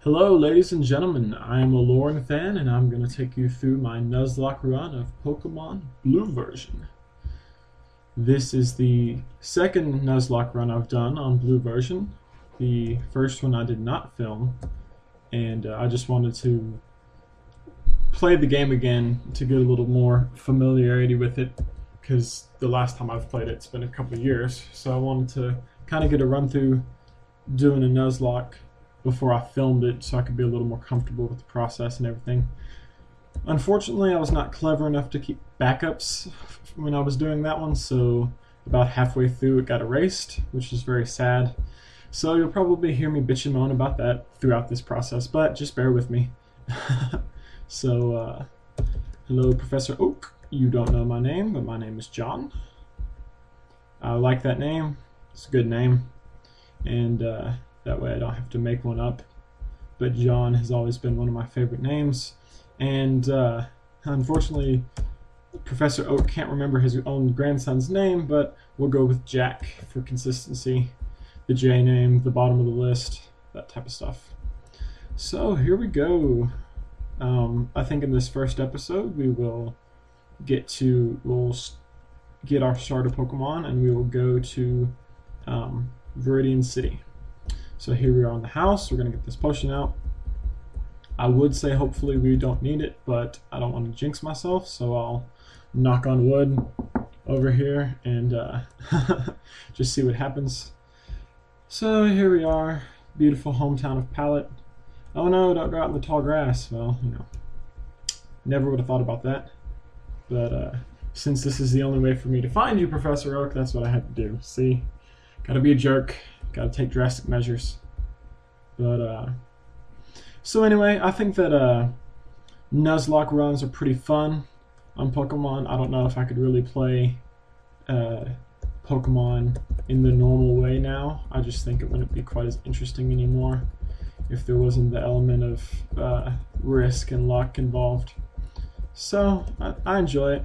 Hello, ladies and gentlemen. I am a Lauren fan, and I'm going to take you through my Nuzlocke run of Pokemon Blue version. This is the second Nuzlocke run I've done on Blue version. The first one I did not film, and I just wanted to play the game again to get a little more familiarity with it, because the last time I've played it's been a couple of years. So I wanted to kind of get a run through doing a Nuzlocke before I filmed it so I could be a little more comfortable with the process and everything. Unfortunately, I was not clever enough to keep backups when I was doing that one, so about halfway through it got erased, which is very sad. So you'll probably hear me bitch and moan about that throughout this process, but just bear with me. So, hello Professor Oak. You don't know my name, but my name is John. I like that name. It's a good name. And that way I don't have to make one up. But John has always been one of my favorite names. And unfortunately, Professor Oak can't remember his own grandson's name, but we'll go with Jack for consistency. The J name, the bottom of the list, that type of stuff. So here we go. I think in this first episode we'll get our starter Pokemon, and we will go to Veridian City. So here we are in the house. We're going to get this potion out. I would say hopefully we don't need it, but I don't want to jinx myself, so I'll knock on wood over here and just see what happens. So here we are, beautiful hometown of Pallet. Oh no, don't go out in the tall grass. Well, you know, never would have thought about that. But since this is the only way for me to find you, Professor Oak, that's what I had to do. See? Gotta be a jerk. Gotta take drastic measures. But, so anyway, I think that Nuzlocke runs are pretty fun on Pokemon. I don't know if I could really play Pokemon in the normal way now. I just think it wouldn't be quite as interesting anymore if there wasn't the element of risk and luck involved. So, I enjoy it.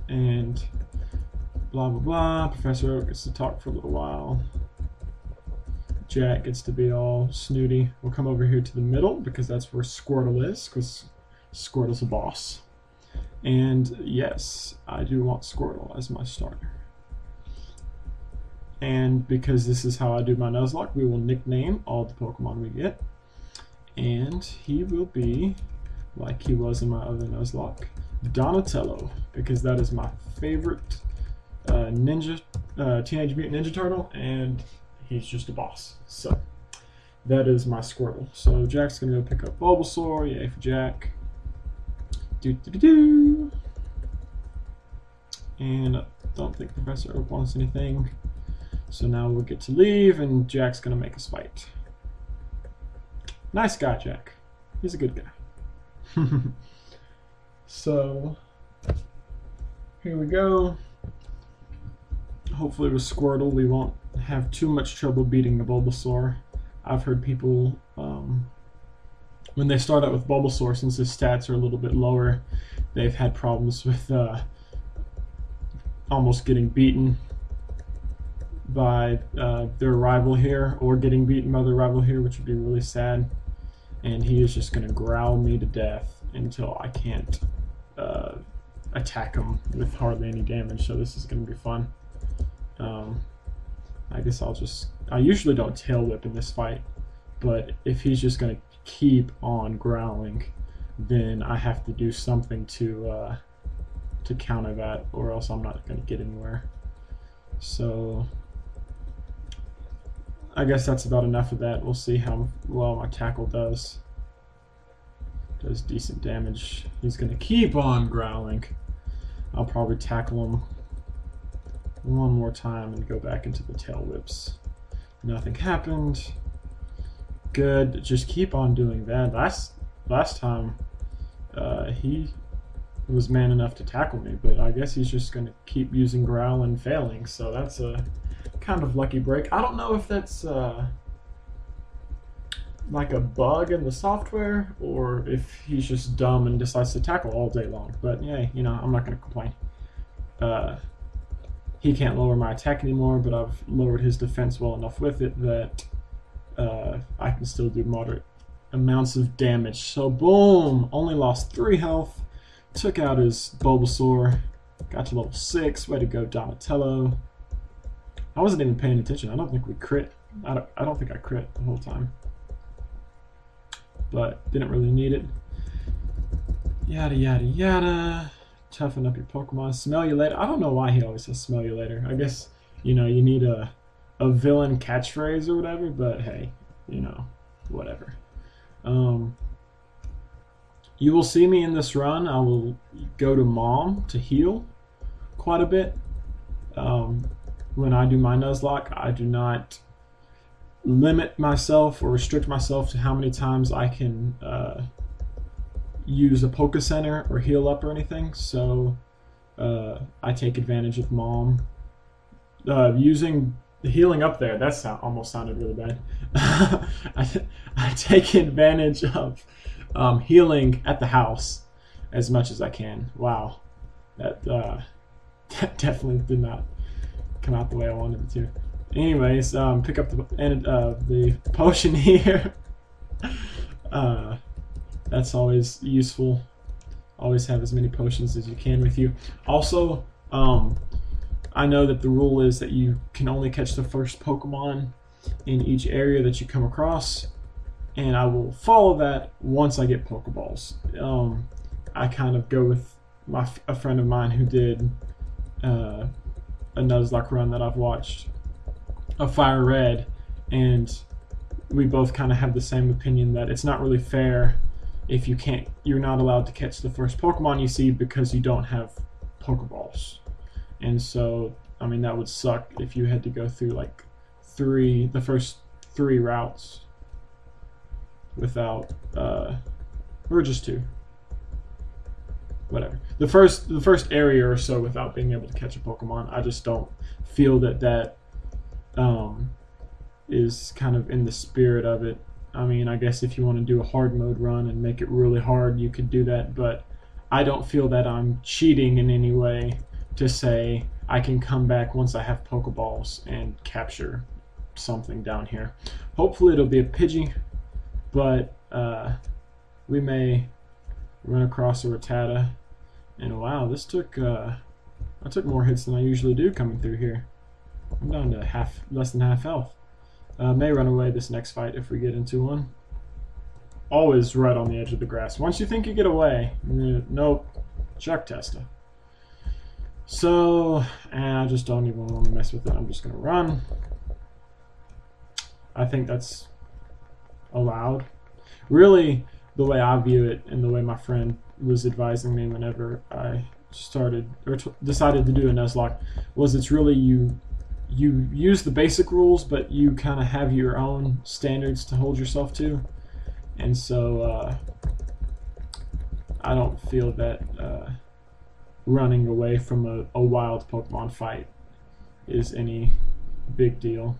And blah blah blah. Professor Oak gets to talk for a little while. Jack gets to be all snooty. We'll come over here to the middle because that's where Squirtle is, because Squirtle's a boss. And yes, I do want Squirtle as my starter. And because this is how I do my Nuzlocke, we will nickname all the Pokemon we get. And he will be, like he was in my other Nuzlocke, Donatello, because that is my favorite Teenage Mutant Ninja Turtle, and he's just a boss. So that is my Squirtle. So Jack's gonna go pick up Bulbasaur. Yay for Jack. Do. And I don't think Professor Oak wants anything. So now we'll get to leave, and Jack's gonna make us fight. Nice guy, Jack. He's a good guy. So here we go. Hopefully with Squirtle we won't have too much trouble beating the Bulbasaur. I've heard people, when they start out with Bulbasaur, since his stats are a little bit lower, they've had problems with almost getting beaten by their rival here, or getting beaten by their rival here, which would be really sad. And he is just going to growl me to death until I can't attack him with hardly any damage, so this is going to be fun. I guess I usually don't tail whip in this fight, but if he's just going to keep on growling, then I have to do something to counter that, or else I'm not going to get anywhere. So I guess that's about enough of that. We'll see how well my tackle does. Does decent damage. He's going to keep on growling. I'll probably tackle him one more time and go back into the tail whips. Nothing happened. Good. Just keep on doing that. Last time he was man enough to tackle me, but I guess he's just going to keep using growl and failing, so that's a kind of lucky break. I don't know if that's like a bug in the software, or if he's just dumb and decides to tackle all day long, but yeah, you know, I'm not going to complain. He can't lower my attack anymore, but I've lowered his defense well enough with it that can still do moderate amounts of damage. So boom, only lost 3 health, took out his Bulbasaur, got to level 6. Way to go, Donatello. I wasn't even paying attention. I don't think we crit. I don't think I crit the whole time, but didn't really need it. Yada yada yada. Toughen up your Pokemon. Smell you later. I don't know why he always says smell you later. I guess, you know, you need a villain catchphrase or whatever, but hey, you know, whatever. You will see me in this run. I will go to Mom to heal quite a bit. When I do my Nuzlocke, I do not limit myself or restrict myself to how many times I can use a Poke Center or heal up or anything. So I take advantage of Mom. Using the healing up there, that almost sounded really bad. I take advantage of healing at the house as much as I can. Wow, that definitely did not come out the way I wanted it to. Anyways, pick up the potion here. That's always useful. Always have as many potions as you can with you. Also, I know that the rule is that you can only catch the first Pokemon in each area that you come across, and I will follow that once I get Pokeballs. I kind of go with a friend of mine who did a Nuzlocke run that I've watched, a Fire Red, and we both kind of have the same opinion that it's not really fair if you're not allowed to catch the first Pokemon you see because you don't have Pokeballs. And so, I mean, that would suck if you had to go through like the first 3 routes without, or just 2. Whatever. The first area or so without being able to catch a Pokemon. I just don't feel that is kind of in the spirit of it. I mean, I guess if you want to do a hard mode run and make it really hard, you could do that, but I don't feel that I'm cheating in any way to say I can come back once I have Pokeballs and capture something down here. Hopefully it'll be a Pidgey, but we may run across a Rattata. And wow, this took I took more hits than I usually do coming through here. I'm down to less than half health. May run away this next fight if we get into one. Always right on the edge of the grass. Once you think you get away, nope, Chuck Testa. So, I just don't even want to mess with it. I'm just going to run. I think that's allowed. Really, the way I view it and the way my friend was advising me whenever I started or decided to do a Nuzlocke was it's really you use the basic rules, but you kind of have your own standards to hold yourself to. And so I don't feel that running away from a wild Pokemon fight is any big deal.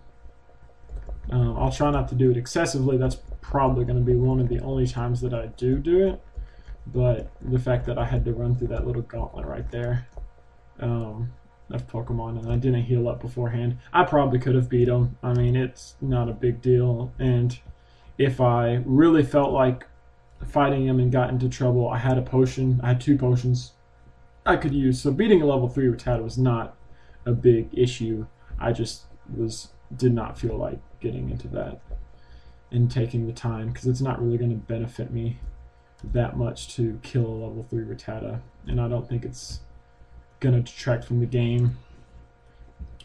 I'll try not to do it excessively. That's probably going to be one of the only times that I do it. But the fact that I had to run through that little gauntlet right there of Pokemon, and I didn't heal up beforehand, I probably could have beat him. I mean, it's not a big deal. And if I really felt like fighting him and got into trouble, I had a potion. I had 2 potions I could use. So beating a level 3 Rattata was not a big issue. I just did not feel like getting into that and taking the time, because it's not really going to benefit me that much to kill a level 3 Rattata, and I don't think it's going to detract from the game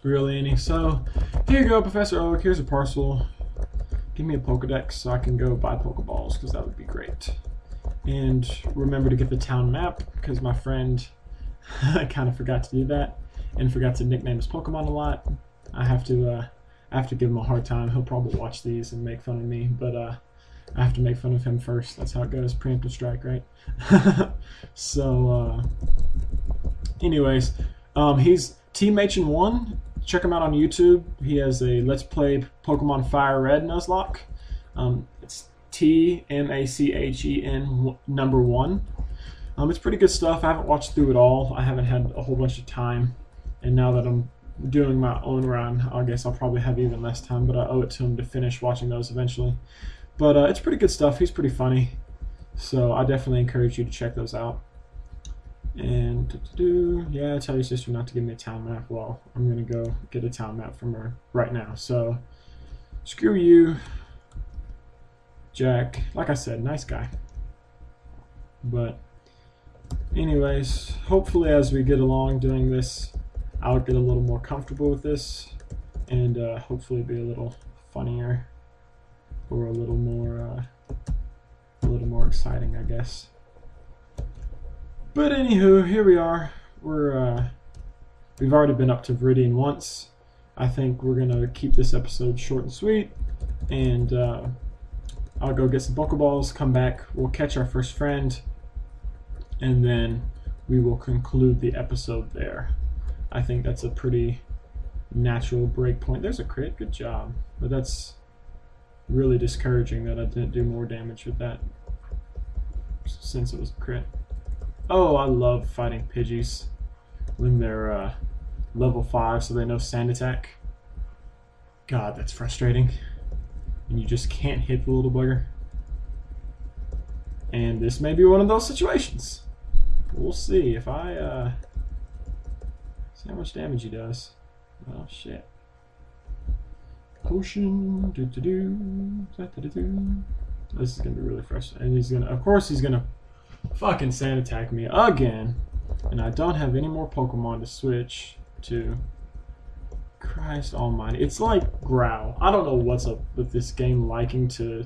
really any. So here you go, Professor Oak. Here's a parcel. Give me a Pokedex so I can go buy Pokeballs, because that would be great. And remember to get the town map, because my friend kind of forgot to do that and forgot to nickname his Pokemon a lot. I have to give him a hard time. He'll probably watch these and make fun of me, but I have to make fun of him first. That's how it goes. Preemptive strike, right? So anyways, he's TMHN1. Check him out on YouTube. He has a Let's Play Pokemon Fire Red Nuzlocke. It's TMACHEN number 1. It's pretty good stuff. I haven't watched through it all. I haven't had a whole bunch of time, and now that I'm doing my own run, I guess I'll probably have even less time, but I owe it to him to finish watching those eventually. But it's pretty good stuff. He's pretty funny. So I definitely encourage you to check those out. And yeah, tell your sister not to give me a town map. Well, I'm gonna go get a town map from her right now. So screw you, Jack. Like I said, nice guy. But anyways, hopefully as we get along doing this, I'll get a little more comfortable with this, and hopefully be a little funnier or a little more exciting, I guess. But anywho, here we are. We've already been up to Veridian once. I think we're gonna keep this episode short and sweet, and I'll go get some Pokeballs, come back, we'll catch our first friend, and then we will conclude the episode there. I think that's a pretty natural break point. There's a crit, good job. But that's really discouraging that I didn't do more damage with that since it was a crit. Oh, I love fighting Pidgeys when they're level 5 so they know Sand Attack. God, that's frustrating. And you just can't hit the little bugger. And this may be one of those situations. We'll see if I see how much damage he does. Oh shit. Potion. This is gonna be really frustrating. And he's gonna, of course, he's gonna fucking Sand Attack me again. And I don't have any more Pokemon to switch to. Christ almighty. It's like Growl. I don't know what's up with this game liking to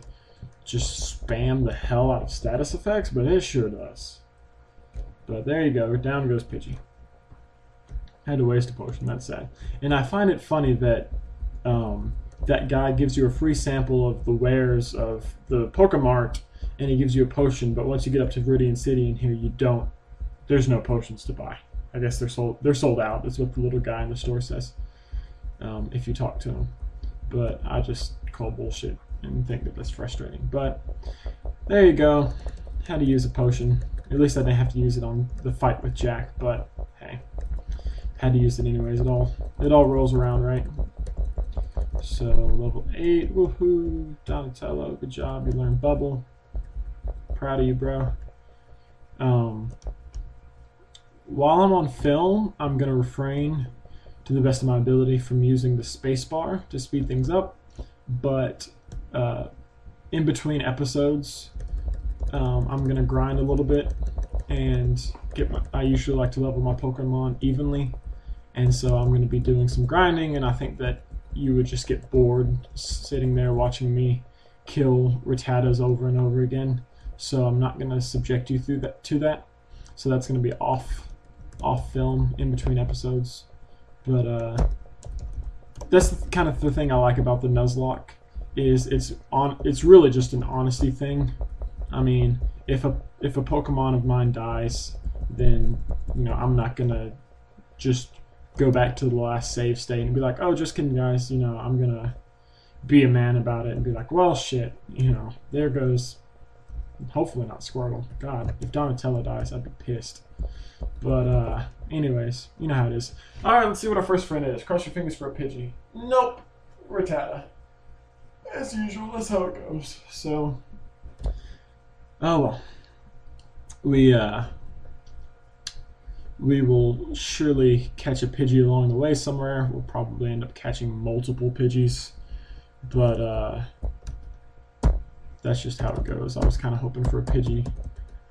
just spam the hell out of status effects, but it sure does. But there you go. Down goes Pidgey. Had to waste a potion. That's sad. And I find it funny that that guy gives you a free sample of the wares of the Pokemart, and he gives you a potion, but once you get up to Veridian City in here, you don't. There's no potions to buy. I guess they're sold. They're sold out. That's what the little guy in the store says. If you talk to him, but I just call bullshit and think that that's frustrating. But there you go. Had to use a potion. At least I didn't have to use it on the fight with Jack. But hey, had to use it anyways. It all rolls around, right? So level 8. Woohoo! Donatello, good job. You learned Bubble. Proud of you, bro. While I'm on film, I'm gonna refrain to the best of my ability from using the spacebar to speed things up, but in between episodes, I'm gonna grind a little bit and I usually like to level my Pokemon evenly, and so I'm gonna be doing some grinding, and I think that you would just get bored sitting there watching me kill Rattatas over and over again. So I'm not gonna subject you to that. So that's gonna be off film in between episodes. But that's kind of the thing I like about the Nuzlocke, is it's really just an honesty thing. I mean, if a Pokemon of mine dies, then I'm not gonna just go back to the last save state and be like, oh, just kidding guys, I'm gonna be a man about it and be like, well shit, there goes, hopefully not Squirtle. God, if Donatello dies, I'd be pissed. But anyways, you know how it is. Alright, let's see what our first friend is. Cross your fingers for a Pidgey. Nope. Rattata. As usual, that's how it goes. So, oh well. We will surely catch a Pidgey along the way somewhere. We'll probably end up catching multiple Pidgeys. But that's just how it goes. I was kind of hoping for a Pidgey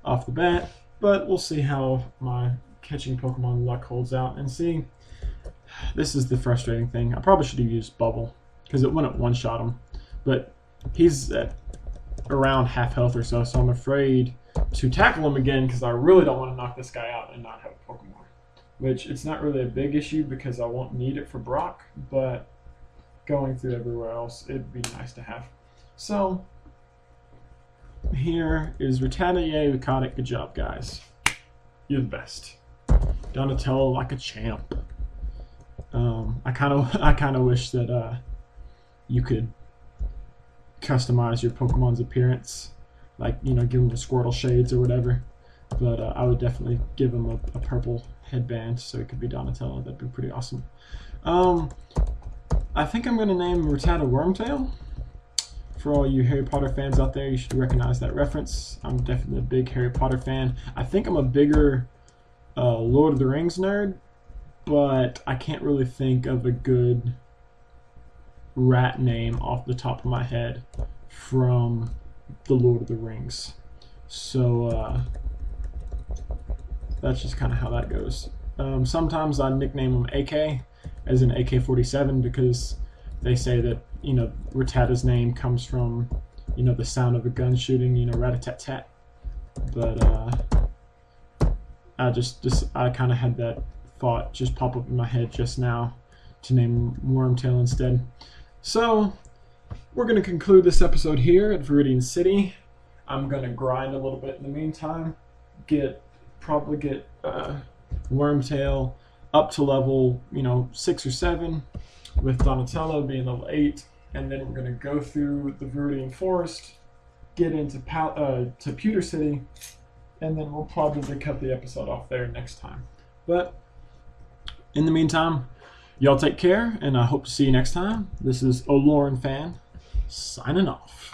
off the bat. But we'll see how my catching Pokemon luck holds out. And see, this is the frustrating thing. I probably should have used Bubble, because it wouldn't one-shot him. But he's at around half health or so, so I'm afraid to tackle him again, because I really don't want to knock this guy out and not have a Pokemon. Which, it's not really a big issue, because I won't need it for Brock, but going through everywhere else, it'd be nice to have. So, here is Rattata. Yay, we caught it. Good job, guys. You're the best. Donatello like a champ. I kind of wish that you could customize your Pokemon's appearance, like give them the Squirtle shades or whatever. But I would definitely give him a purple headband so it could be Donatello. That'd be pretty awesome. I think I'm gonna name Rattata Wormtail. For all you Harry Potter fans out there, you should recognize that reference. I'm definitely a big Harry Potter fan. I think I'm a bigger Lord of the Rings nerd, but I can't really think of a good rat name off the top of my head from the Lord of the Rings. So that's just kind of how that goes. Sometimes I nickname him AK, as in AK-47, because they say that, you know, Rattata's name comes from, you know, the sound of a gun shooting, you know, rat-a-tat-tat. But I kind of had that thought just pop up in my head just now to name Wormtail instead. So we're going to conclude this episode here at Veridian City. I'm going to grind a little bit in the meantime, probably get Wormtail up to level, you know, 6 or 7, with Donatello being level 8, and then we're going to go through the Veridian Forest, get into Pewter City, and then we'll probably cut the episode off there next time. But in the meantime, y'all take care, and I hope to see you next time. This is Oloran Fan, signing off.